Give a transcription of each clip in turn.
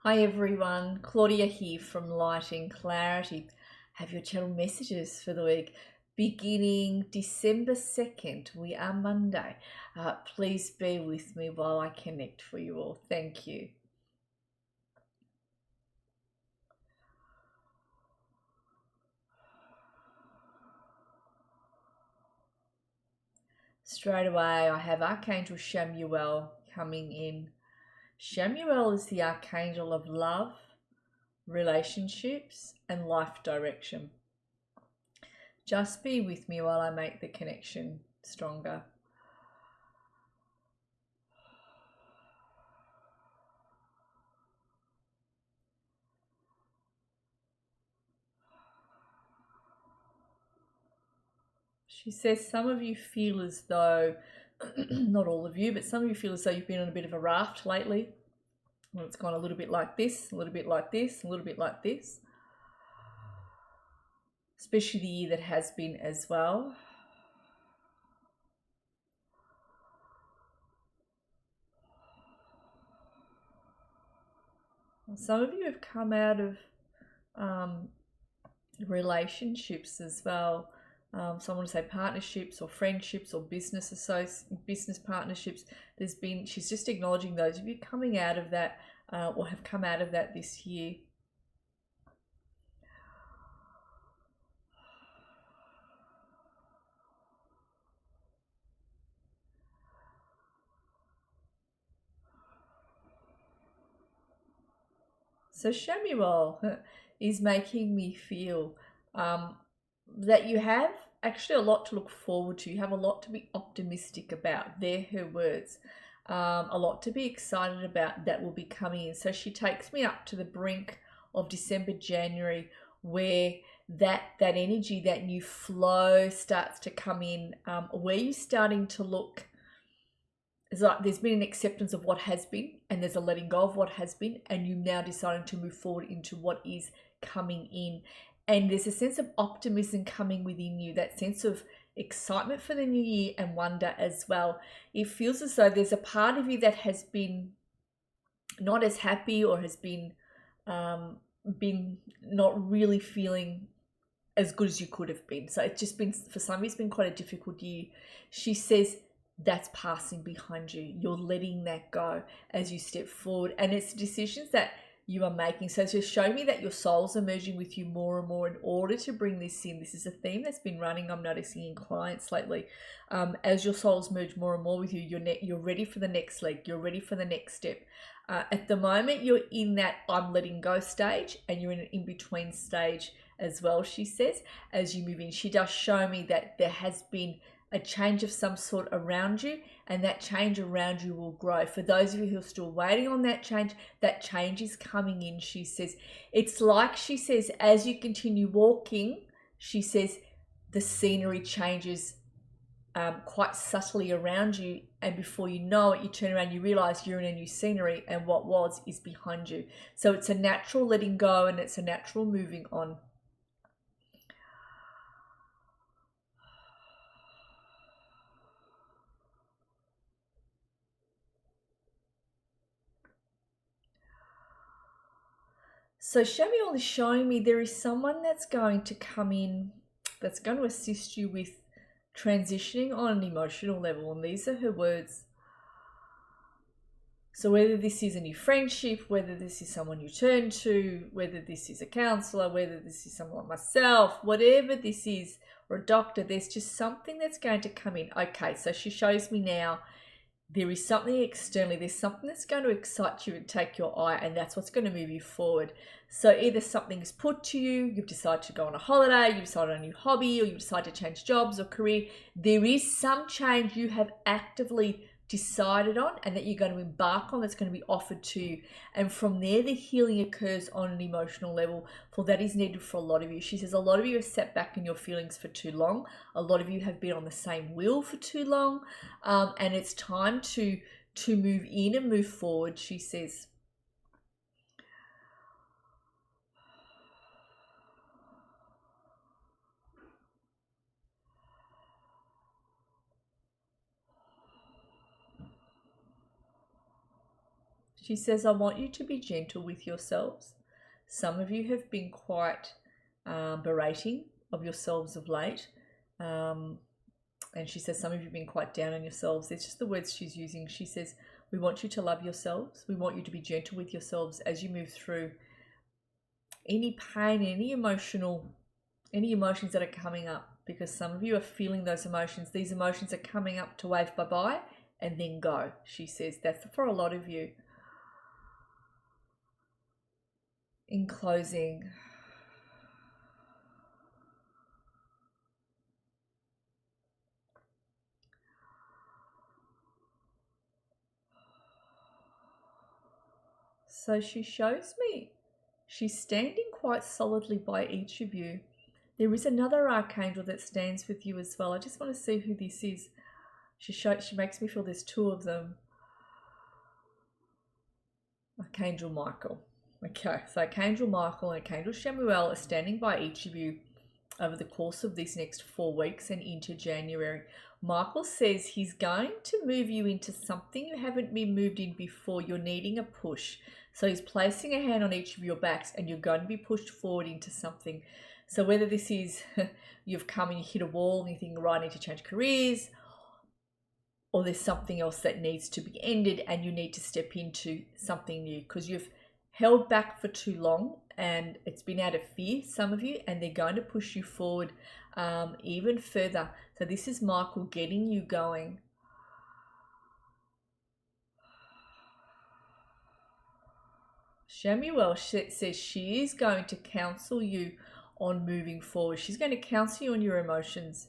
Hi everyone, Claudia here from Light and Clarity. Have your channel messages for the week beginning December 2nd. We are Monday. Please bear with me while I connect for you all. Thank you. Straight away, I have Archangel Chamuel coming in. Chamuel is the Archangel of love, relationships, and life direction. Just be with me while I make the connection stronger. She says some of you feel as though, not all of you, but some of you feel as though you've been on a bit of a raft lately. Well, it's gone a little bit like this, a little bit like this, a little bit like this. Especially the year that has been as well. Some of you have come out of relationships as well. Someone to say partnerships or friendships or business partnerships. She's just acknowledging those of you coming out of that or have come out of that this year. So Chamuel is making me feel that you have actually a lot to look forward to. You have a lot to be optimistic about. They're her words. A lot to be excited about that will be coming in. So she takes me up to the brink of December, January, where that energy, that new flow starts to come in, where you're starting to look. It's like there's been an acceptance of what has been, and there's a letting go of what has been, and you're now deciding to move forward into what is coming in. And there's a sense of optimism coming within you, that sense of excitement for the new year and wonder as well. It feels as though there's a part of you that has been not as happy or has been not really feeling as good as you could have been. So it's just been, for some of you, it's been quite a difficult year. She says that's passing behind you. You're letting that go as you step forward. And it's decisions that you are making. So it's just showing me that your soul's emerging with you more and more in order to bring this in. This is a theme that's been running, I'm noticing, in clients lately. As your souls merge more and more with you, you're ready for the next leg. You're ready for the next step. At the moment, you're in that I'm letting go stage, and you're in an in-between stage as well, she says, as you move in. She does show me that there has been a change of some sort around you, and that change around you will grow. For those of you who are still waiting on that change is coming in, she says. It's like, she says, as you continue walking, she says, the scenery changes quite subtly around you, and before you know it, you turn around, you realize you're in a new scenery, and what was is behind you. So it's a natural letting go, and it's a natural moving on. So Chamuel is showing me there is someone that's going to come in, that's going to assist you with transitioning on an emotional level. And these are her words. So whether this is a new friendship, whether this is someone you turn to, whether this is a counselor, whether this is someone like myself, whatever this is, or a doctor, there's just something that's going to come in. Okay, so she shows me now there is something externally, there's something that's going to excite you and take your eye, and that's what's going to move you forward. So either something is put to you, you've decided to go on a holiday, you've decided on a new hobby, or you decide to change jobs or career. There is some change you have actively decided on and that you're going to embark on, that's going to be offered to you. And from there, the healing occurs on an emotional level, for that is needed for a lot of you. She says a lot of you have sat back in your feelings for too long. A lot of you have been on the same wheel for too long, and it's time to move in and move forward, she says. She says, I want you to be gentle with yourselves. Some of you have been quite berating of yourselves of late. And she says, some of you have been quite down on yourselves. It's just the words she's using. She says, we want you to love yourselves. We want you to be gentle with yourselves as you move through any pain, any emotions that are coming up, because some of you are feeling those emotions. These emotions are coming up to wave bye-bye and then go. She says that's for a lot of you. In closing, so she shows me she's standing quite solidly by each of you. There is another archangel that stands with you as well. I just want to see who this is. She makes me feel there's two of them. Archangel Michael. Okay, so Archangel Michael and Archangel Chamuel are standing by each of you over the course of these next 4 weeks and into January. Michael says he's going to move you into something you haven't been moved in before. You're needing a push. So he's placing a hand on each of your backs and you're going to be pushed forward into something. So whether this is you've come and you hit a wall and you think, right, I need to change careers, or there's something else that needs to be ended and you need to step into something new because you've held back for too long and it's been out of fear, some of you, and they're going to push you forward even further. So this is Michael getting you going. Chamuel says she is going to counsel you on moving forward. She's going to counsel you on your emotions,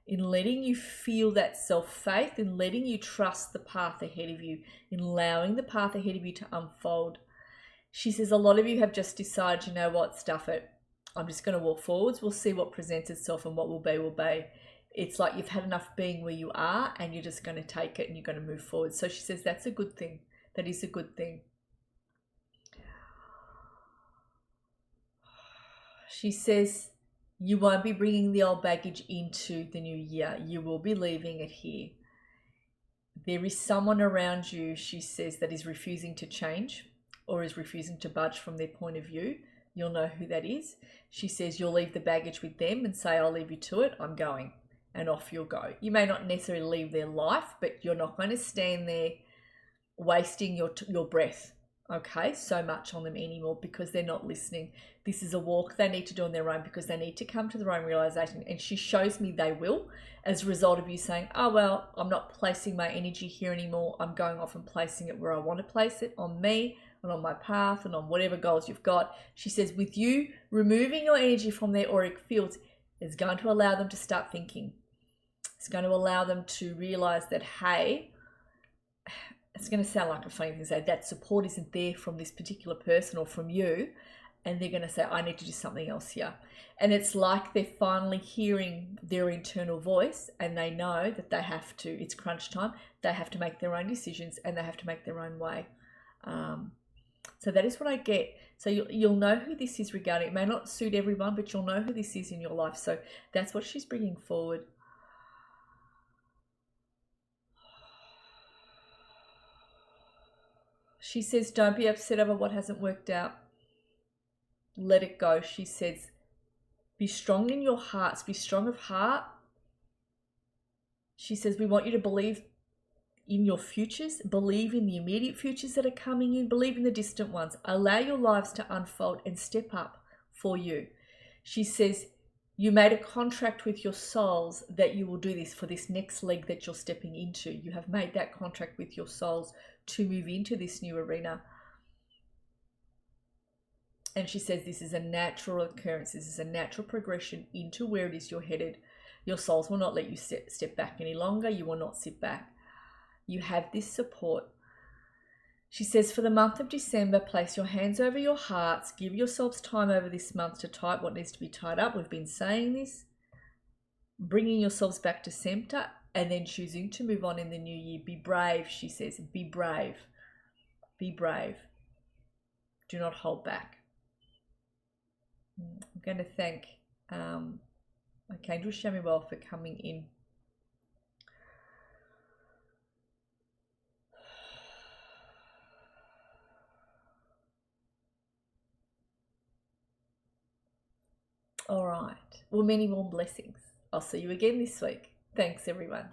in letting you feel that self-faith, in letting you trust the path ahead of you, in allowing the path ahead of you to unfold. She says a lot of you have just decided, you know what, stuff it. I'm just going to walk forwards. We'll see what presents itself and what will be, will be. It's like you've had enough being where you are and you're just going to take it and you're going to move forward. So she says that's a good thing. That is a good thing. She says you won't be bringing the old baggage into the new year. You will be leaving it here. There is someone around you, she says, that is refusing to change or is refusing to budge from their point of view. You'll know who that is. She says you'll leave the baggage with them and say, I'll leave you to it. I'm going. And off you'll go. You may not necessarily leave their life, but you're not going to stand there wasting your breath, okay, so much on them anymore because they're not listening. This is a walk they need to do on their own because they need to come to their own realization. And she shows me they will, as a result of you saying, oh, well, I'm not placing my energy here anymore. I'm going off and placing it where I want to place it, on me and on my path and on whatever goals you've got. She says with you removing your energy from their auric fields is going to allow them to start thinking. It's going to allow them to realize that, hey, it's going to sound like a funny thing to say, that support isn't there from this particular person or from you. And they're going to say, I need to do something else here. And it's like they're finally hearing their internal voice and they know that they have to, it's crunch time, they have to make their own decisions and they have to make their own way. So that is what I get. So you'll know who this is regarding. It may not suit everyone, but you'll know who this is in your life. So that's what she's bringing forward. She says, don't be upset over what hasn't worked out. Let it go. She says, be strong in your hearts. Be strong of heart. She says, we want you to believe in your futures. Believe in the immediate futures that are coming in. Believe in the distant ones. Allow your lives to unfold and step up for you. She says, you made a contract with your souls that you will do this for this next leg that you're stepping into. You have made that contract with your souls to move into this new arena. And she says this is a natural occurrence. This is a natural progression into where it is you're headed. Your souls will not let you step back any longer. You will not sit back. You have this support. She says for the month of December, place your hands over your hearts. Give yourselves time over this month to tie what needs to be tied up. We've been saying this. Bringing yourselves back to center and then choosing to move on in the new year. Be brave, she says. Be brave. Be brave. Do not hold back. I'm going to thank Archangel Chamuel for coming in. right. Well, many more blessings. I'll see you again this week. Thanks, everyone.